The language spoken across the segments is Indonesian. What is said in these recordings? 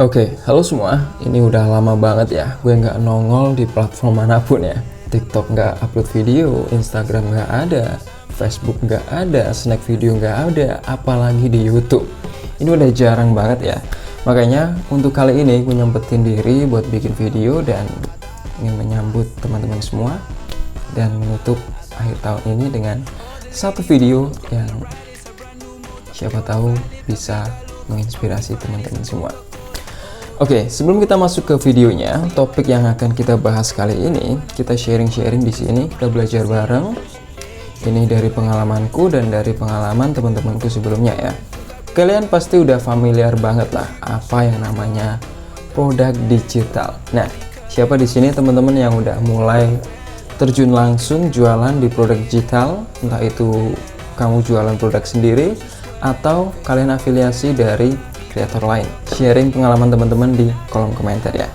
Oke, halo semua. Ini udah lama banget ya, gue nggak nongol di platform manapun ya. TikTok nggak upload video, Instagram nggak ada, Facebook nggak ada, snack video nggak ada, apalagi di YouTube. Ini udah jarang banget ya. Makanya untuk kali ini gue nyempetin diri buat bikin video dan ingin menyambut teman-teman semua dan menutup akhir tahun ini dengan satu video yang siapa tahu bisa menginspirasi teman-teman semua. Oke, sebelum kita masuk ke videonya, topik yang akan kita bahas kali ini, kita sharing-sharing di sini, kita belajar bareng. Ini dari pengalamanku dan dari pengalaman teman-temanku sebelumnya ya. Kalian pasti udah familiar banget lah apa yang namanya produk digital. Nah, siapa di sini teman-teman yang udah mulai terjun langsung jualan di produk digital, entah itu kamu jualan produk sendiri atau kalian afiliasi dari kreator lain. Sharing pengalaman teman-teman di kolom komentar ya.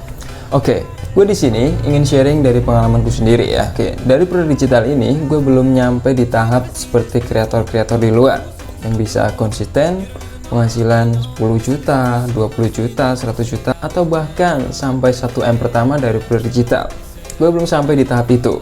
Oke, gue di sini ingin sharing dari pengalamanku sendiri ya. Oke, dari produk digital ini gue belum nyampe di tahap seperti kreator-kreator di luar yang bisa konsisten penghasilan 10 juta, 20 juta, 100 juta atau bahkan sampai 1M pertama dari produk digital. Gue belum sampai di tahap itu.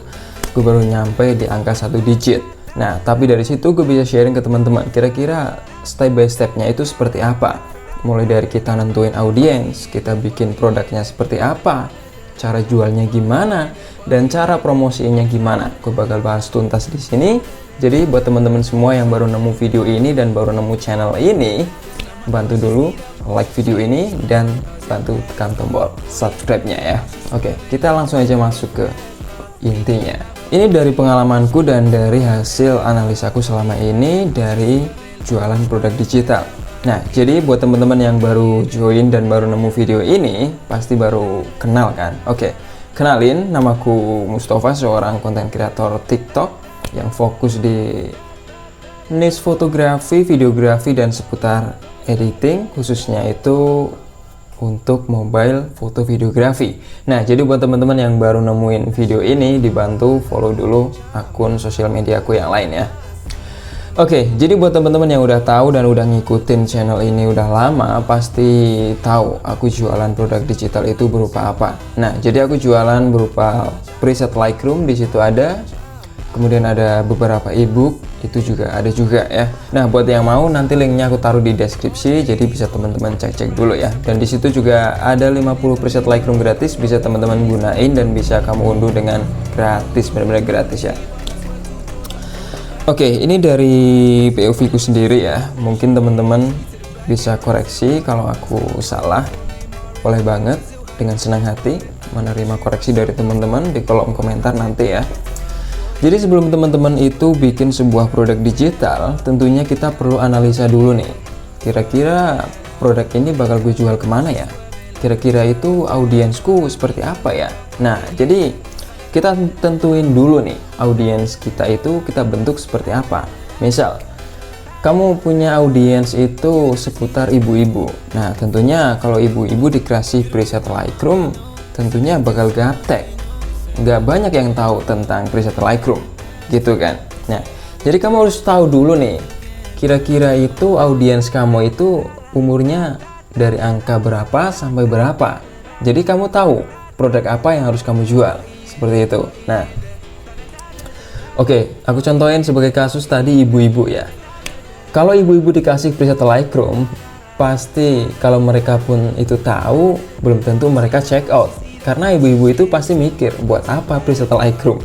Gue baru nyampe di angka 1 digit. Nah, tapi dari situ gue bisa sharing ke teman-teman. Kira-kira step by stepnya itu seperti apa? Mulai dari kita nentuin audiens, kita bikin produknya seperti apa, cara jualnya gimana, dan cara promosinya gimana. Gue bakal bahas tuntas di sini. Jadi buat teman-teman semua yang baru nemu video ini dan baru nemu channel ini, bantu dulu like video ini dan bantu tekan tombol subscribe-nya ya. Oke, kita langsung aja masuk ke intinya. Ini dari pengalamanku dan dari hasil analisaku selama ini dari jualan produk digital. Nah, jadi buat teman-teman yang baru join dan baru nemu video ini, pasti baru kenal kan? Oke, kenalin, namaku Mustafa, seorang konten kreator TikTok yang fokus di niche fotografi, videografi, dan seputar editing, khususnya itu untuk mobile foto videografi. Nah, jadi buat teman-teman yang baru nemuin video ini, dibantu follow dulu akun sosial mediaku yang lain ya. Oke, jadi buat teman-teman yang udah tahu dan udah ngikutin channel ini udah lama, pasti tahu aku jualan produk digital itu berupa apa. Nah, jadi aku jualan berupa preset Lightroom, di situ ada. Kemudian ada beberapa ebook, itu juga ada juga ya. Nah, buat yang mau nanti linknya aku taruh di deskripsi, jadi bisa teman-teman cek-cek dulu ya. Dan di situ juga ada 50 preset Lightroom gratis, bisa teman-teman gunain dan bisa kamu unduh dengan gratis, benar-benar gratis ya. Oke, ini dari POV ku sendiri ya. Mungkin teman-teman bisa koreksi kalau aku salah. Boleh banget, dengan senang hati menerima koreksi dari teman-teman di kolom komentar nanti ya. Jadi sebelum teman-teman itu bikin sebuah produk digital, tentunya kita perlu analisa dulu nih. Kira-kira produk ini bakal gue jual kemana ya? Kira-kira itu audiensku seperti apa ya? Nah, jadi kita tentuin dulu nih, audiens kita itu kita bentuk seperti apa. Misal, kamu punya audiens itu seputar ibu-ibu. Nah, tentunya kalau ibu-ibu dikasih preset Lightroom, tentunya bakal gaptek. Nggak banyak yang tahu tentang preset Lightroom, gitu kan. Nah, jadi kamu harus tahu dulu nih, kira-kira itu audiens kamu itu umurnya dari angka berapa sampai berapa. Jadi kamu tahu produk apa yang harus kamu jual. Seperti itu. Nah, oke, aku contohin sebagai kasus tadi ibu-ibu ya. Kalau ibu-ibu dikasih preset Lightroom, pasti kalau mereka pun itu tahu, belum tentu mereka check out. Karena ibu-ibu itu pasti mikir, buat apa preset Lightroom?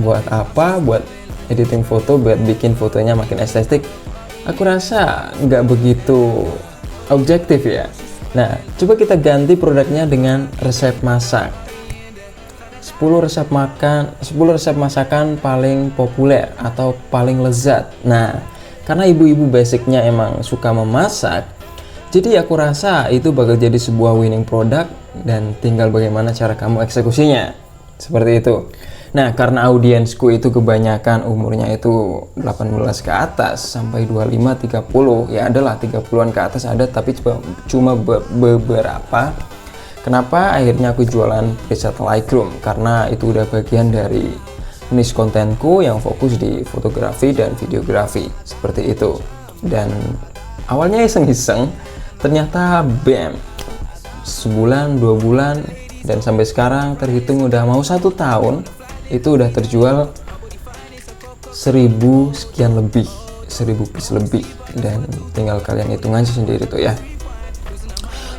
Buat apa? Buat editing foto, buat bikin fotonya makin estetik. Aku rasa nggak begitu objektif ya. Nah, coba kita ganti produknya dengan resep masak. 10 resep masakan paling populer atau paling lezat. Nah, karena ibu-ibu basicnya emang suka memasak, jadi aku rasa itu bakal jadi sebuah winning product dan tinggal bagaimana cara kamu eksekusinya. Seperti itu. Nah, karena audiensku itu kebanyakan umurnya itu 18 ke atas sampai 25, 30, ya adalah 30-an ke atas ada, tapi cuma beberapa. Kenapa akhirnya aku jualan preset Lightroom? Karena itu udah bagian dari niche kontenku yang fokus di fotografi dan videografi. Seperti itu. Dan awalnya iseng-iseng, ternyata BAM sebulan, 2 bulan, dan sampai sekarang terhitung udah mau 1 tahun, itu udah terjual 1000 sekian lebih, 1000 piece lebih, dan tinggal kalian hitung aja sendiri tuh ya.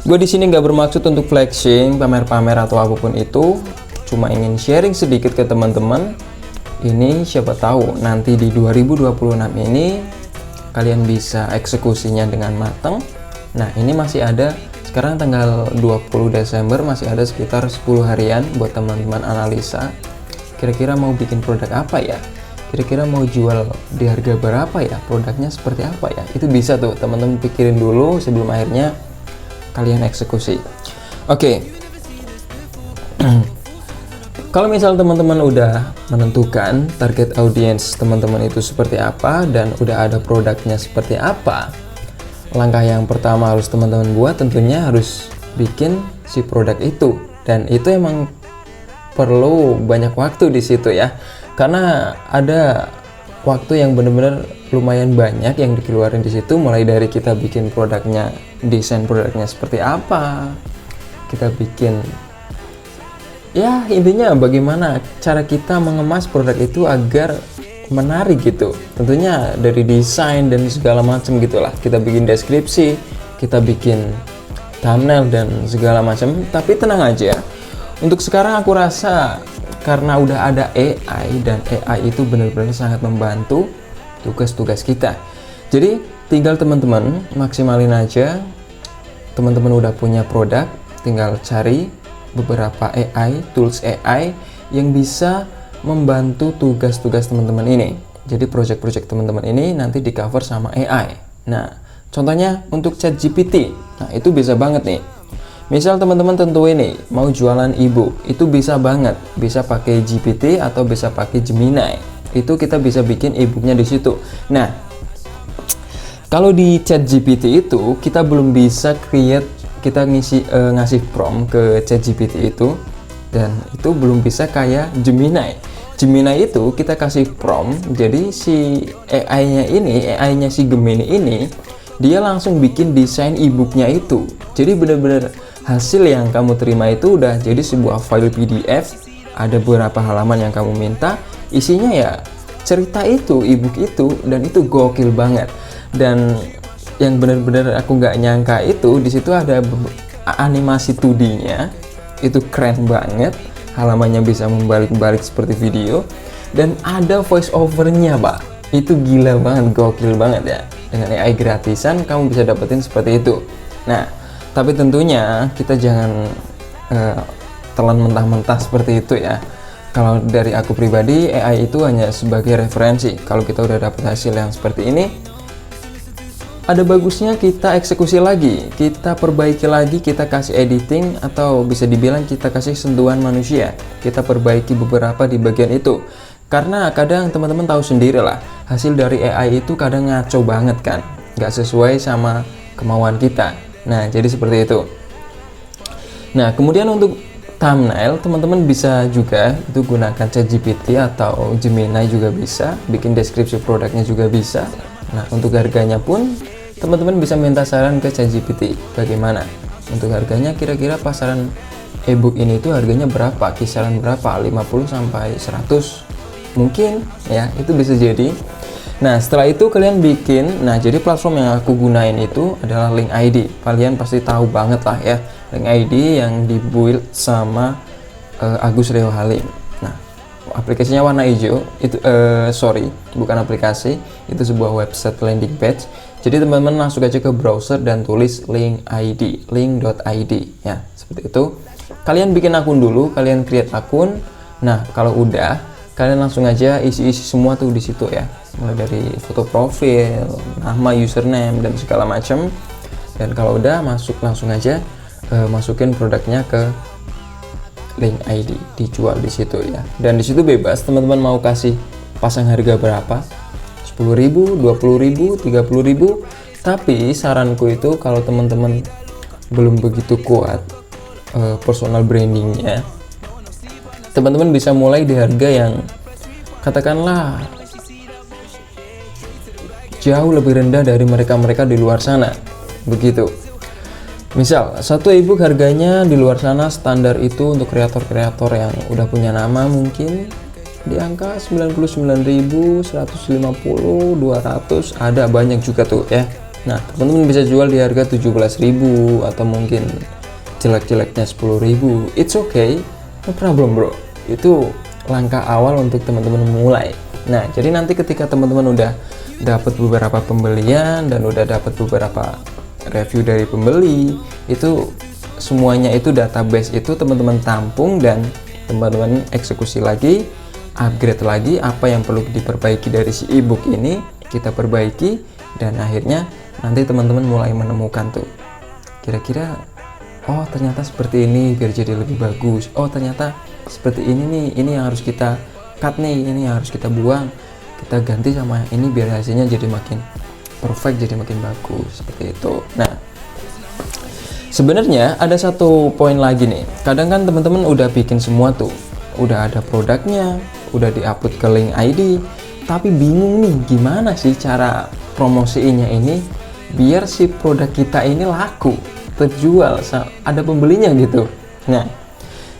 Gue di sini nggak bermaksud untuk flexing, pamer-pamer atau apapun itu, cuma ingin sharing sedikit ke teman-teman. Ini siapa tahu nanti di 2026 ini kalian bisa eksekusinya dengan matang. Nah, ini masih ada, sekarang tanggal 20 Desember, masih ada sekitar 10 harian buat teman-teman analisa. Kira-kira mau bikin produk apa ya? Kira-kira mau jual di harga berapa ya? Produknya seperti apa ya? Itu bisa tuh teman-teman pikirin dulu sebelum akhirnya kalian eksekusi. Oke. Kalau misal teman-teman udah menentukan target audiens teman-teman itu seperti apa dan udah ada produknya seperti apa, langkah yang pertama harus teman-teman buat tentunya harus bikin si produk itu, dan itu emang perlu banyak waktu di situ ya, karena ada waktu yang bener-bener lumayan banyak yang dikeluarin di situ, mulai dari kita bikin produknya, desain produknya seperti apa, kita bikin, ya intinya bagaimana cara kita mengemas produk itu agar menarik gitu. Tentunya dari desain dan segala macam gitulah. Kita bikin deskripsi, kita bikin thumbnail dan segala macam. Tapi tenang aja, untuk sekarang aku rasa karena udah ada AI, dan AI itu benar-benar sangat membantu tugas-tugas kita. Jadi tinggal teman-teman maksimalin aja. Teman-teman udah punya produk, tinggal cari beberapa AI, tools AI yang bisa membantu tugas-tugas teman-teman ini. Jadi project-project teman-teman ini nanti di cover sama AI. Nah, contohnya untuk ChatGPT. Nah, itu bisa banget nih. Misal teman-teman tentu ini mau jualan ebook, itu bisa banget. Bisa pakai GPT atau bisa pakai Gemini. Itu kita bisa bikin ebooknya di situ. Nah, kalau di ChatGPT itu kita belum bisa create, kita ngasih prompt ke ChatGPT itu, dan itu belum bisa kayak Gemini. Gemini itu kita kasih prompt, jadi si AI-nya si Gemini ini dia langsung bikin desain e-booknya itu. Jadi benar-benar hasil yang kamu terima itu udah jadi sebuah file PDF, ada beberapa halaman yang kamu minta, isinya ya cerita itu, e-book itu, dan itu gokil banget. Dan yang benar-benar aku nggak nyangka itu di situ ada animasi 2D-nya, itu keren banget, halamannya bisa membalik-balik seperti video, dan ada voice over-nya Pak. Itu gila banget, gokil banget ya. Dengan AI gratisan kamu bisa dapetin seperti itu. Nah, tapi tentunya kita jangan telan mentah-mentah seperti itu ya. Kalau dari aku pribadi, AI itu hanya sebagai referensi. Kalau kita udah dapet hasil yang seperti ini, ada bagusnya kita eksekusi lagi, kita perbaiki lagi, kita kasih editing, atau bisa dibilang kita kasih sentuhan manusia, kita perbaiki beberapa di bagian itu. Karena kadang teman-teman tahu sendiri lah, hasil dari AI itu kadang ngaco banget kan, nggak sesuai sama kemauan kita. Nah, jadi seperti itu. Nah, kemudian untuk thumbnail, teman-teman bisa juga itu gunakan ChatGPT atau Gemini juga bisa, bikin deskripsi produknya juga bisa. Nah, untuk harganya pun teman-teman bisa minta saran ke ChatGPT bagaimana untuk harganya, kira-kira pasaran ebook ini tuh harganya berapa, kisaran berapa, 50 sampai 100 mungkin ya, itu bisa jadi. Nah, setelah itu kalian bikin, nah jadi platform yang aku gunain itu adalah Link ID. Kalian pasti tahu banget lah ya, Link ID yang dibuild sama Agus Rio Halim. Nah, aplikasinya warna hijau, itu bukan aplikasi, itu sebuah website landing page. Jadi teman-teman langsung aja ke browser dan tulis link ID, link.id ya, seperti itu. Kalian bikin akun dulu, kalian create akun. Nah, kalau udah, kalian langsung aja isi-isi semua tuh di situ ya. Mulai dari foto profil, nama, username, dan segala macam. Dan kalau udah langsung aja masukin produknya ke link ID, dijual di situ ya. Dan di situ bebas, teman-teman mau kasih pasang harga berapa, 10.000, 20.000, 30.000. Tapi saranku itu kalau teman-teman belum begitu kuat personal brandingnya, teman-teman bisa mulai di harga yang katakanlah jauh lebih rendah dari mereka-mereka di luar sana, begitu. Misal, satu ebook harganya di luar sana standar itu untuk kreator-kreator yang udah punya nama mungkin di angka 99.000, 150, 200, ada banyak juga tuh ya. Nah, teman-teman bisa jual di harga 17.000 atau mungkin jelek-jeleknya 10.000. It's okay, no problem bro. Itu langkah awal untuk teman-teman mulai. Nah, jadi nanti ketika teman-teman udah dapat beberapa pembelian dan udah dapat beberapa review dari pembeli, itu semuanya itu database itu teman-teman tampung dan teman-teman eksekusi lagi, upgrade lagi apa yang perlu diperbaiki dari si ebook ini, kita perbaiki, dan akhirnya nanti teman-teman mulai menemukan tuh kira-kira oh ternyata seperti ini biar jadi lebih bagus, oh ternyata seperti ini nih, ini yang harus kita cut nih, ini yang harus kita buang, kita ganti sama ini biar hasilnya jadi makin perfect, jadi makin bagus, seperti itu. Nah, sebenarnya ada satu poin lagi nih. Kadang kan teman-teman udah bikin semua tuh, udah ada produknya, udah diupload ke link ID, tapi bingung nih gimana sih cara promosiinnya ini biar si produk kita ini laku, terjual, ada pembelinya gitu. Nah,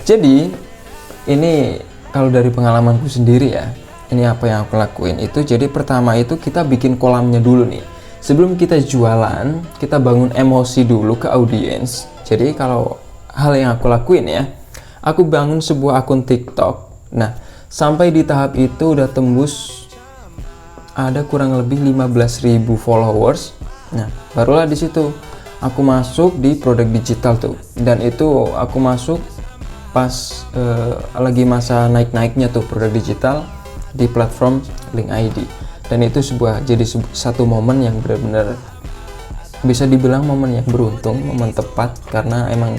jadi ini kalau dari pengalamanku sendiri ya, ini apa yang aku lakuin itu, jadi pertama itu kita bikin kolamnya dulu nih. Sebelum kita jualan, kita bangun emosi dulu ke audiens. Jadi kalau hal yang aku lakuin ya, aku bangun sebuah akun TikTok. Nah, sampai di tahap itu udah tembus ada kurang lebih 15.000 followers. Nah, barulah di situ aku masuk di produk digital tuh. Dan itu aku masuk pas lagi masa naik-naiknya tuh produk digital di platform link ID, dan itu jadi satu momen yang benar-benar bisa dibilang momen yang beruntung, momen tepat, karena emang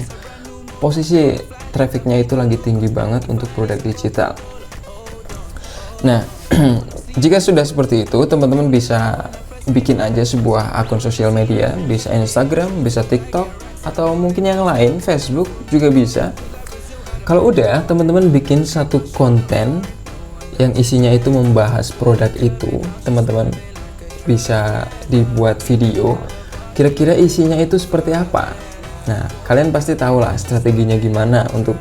posisi trafficnya itu lagi tinggi banget untuk produk digital. Nah, jika sudah seperti itu, teman-teman bisa bikin aja sebuah akun sosial media, bisa Instagram, bisa TikTok, atau mungkin yang lain, Facebook juga bisa. Kalau udah, teman-teman bikin satu konten yang isinya itu membahas produk itu, teman-teman bisa dibuat video kira-kira isinya itu seperti apa. Nah, kalian pasti tahu lah strateginya gimana untuk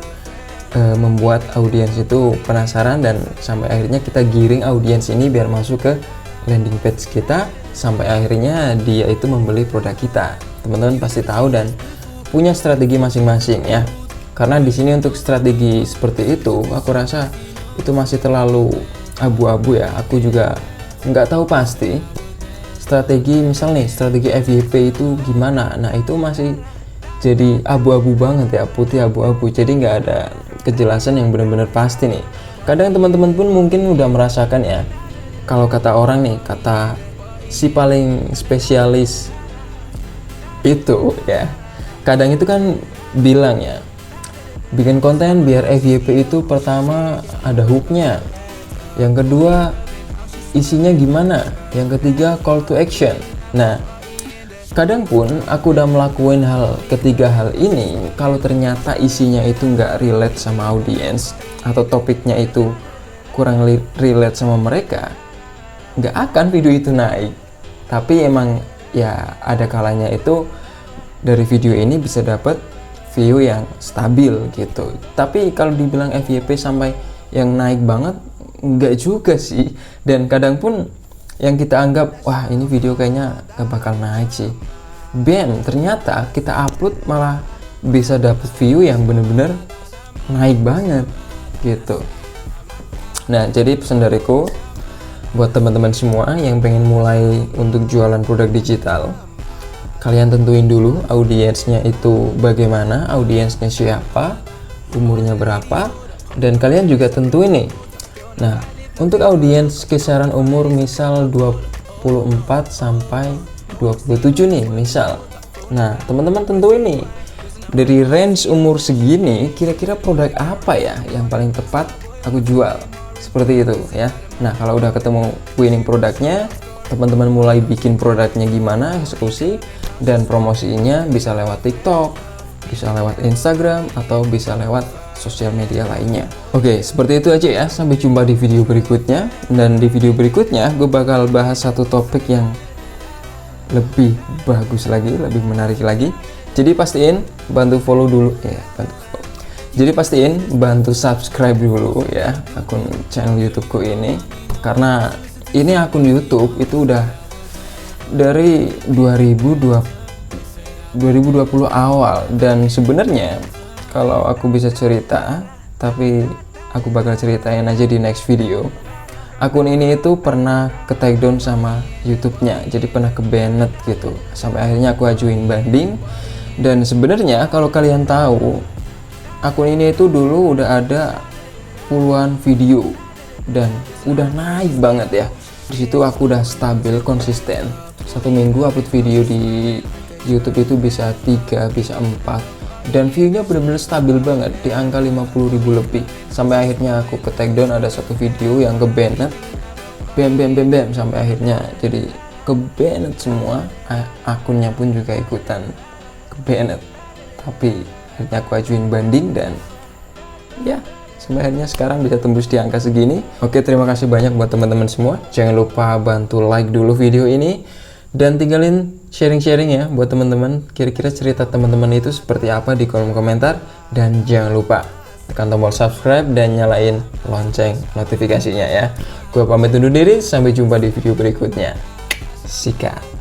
membuat audiens itu penasaran, dan sampai akhirnya kita giring audiens ini biar masuk ke landing page kita, sampai akhirnya dia itu membeli produk kita. Teman-teman pasti tahu dan punya strategi masing-masing ya. Karena di sini untuk strategi seperti itu, aku rasa itu masih terlalu abu-abu ya. Aku juga nggak tahu pasti strategi, misal nih strategi FYP itu gimana. Nah, itu masih jadi abu-abu banget ya, putih abu-abu, jadi nggak ada kejelasan yang benar-benar pasti nih. Kadang teman-teman pun mungkin udah merasakan ya, kalau kata orang nih, kata si paling spesialis itu ya, kadang itu kan bilang ya, bikin konten biar FYP itu pertama ada hooknya, yang kedua isinya gimana, yang ketiga call to action. Nah, kadang pun aku udah melakukan ketiga hal ini, kalau ternyata isinya itu nggak relate sama audiens atau topiknya itu kurang relate sama mereka, nggak akan video itu naik. Tapi emang ya ada kalanya itu dari video ini bisa dapat view yang stabil gitu. Tapi kalau dibilang FYP sampai yang naik banget, nggak juga sih. Dan kadang pun yang kita anggap, wah ini video kayaknya gak bakal naik sih, ternyata kita upload malah bisa dapet view yang bener-bener naik banget gitu. Nah, jadi pesan dariku buat teman-teman semua yang pengen mulai untuk jualan produk digital, kalian tentuin dulu audiensnya itu bagaimana, audiensnya siapa, umurnya berapa, dan kalian juga tentuin nih. Nah, untuk audiens kisaran umur misal 24 sampai 27 nih misal. Nah, teman-teman tentuin nih, dari range umur segini kira-kira produk apa ya yang paling tepat aku jual, seperti itu ya. Nah, kalau udah ketemu winning produknya, teman-teman mulai bikin produknya gimana, eksekusi dan promosinya, bisa lewat TikTok, bisa lewat Instagram, atau bisa lewat sosial media lainnya. Oke, seperti itu aja ya. Sampai jumpa di video berikutnya. Dan di video berikutnya gue bakal bahas satu topik yang lebih bagus lagi, lebih menarik lagi, Jadi pastiin bantu follow dulu ya, Jadi pastiin bantu subscribe dulu ya akun channel YouTubeku ini, karena ini akun YouTube itu udah dari 2020 awal, dan sebenarnya kalau aku bisa cerita, tapi aku bakal ceritain aja di next video. Akun ini itu pernah ke take down sama YouTube-nya, jadi pernah ke banned gitu, sampai akhirnya aku ajuin banding. Dan sebenarnya kalau kalian tahu, akun ini itu dulu udah ada puluhan video dan udah naik banget ya. Di situ aku udah stabil, konsisten. Satu minggu upload video di YouTube itu bisa 3, bisa 4, dan view-nya bener-bener stabil banget di angka 50.000 lebih. Sampai akhirnya aku ke take down, ada satu video yang ke banned, bam, sampai akhirnya jadi ke banned semua, akunnya pun juga ikutan ke banned. Tapi akhirnya aku ajuin banding dan ya sampai akhirnya sekarang bisa tembus di angka segini. Oke, terima kasih banyak buat teman-teman semua. Jangan lupa bantu like dulu video ini dan tinggalin sharing-sharing ya buat teman-teman. Kira-kira cerita teman-teman itu seperti apa di kolom komentar, dan jangan lupa tekan tombol subscribe dan nyalain lonceng notifikasinya ya. Gue pamit undur diri, sampai jumpa di video berikutnya. Sikat.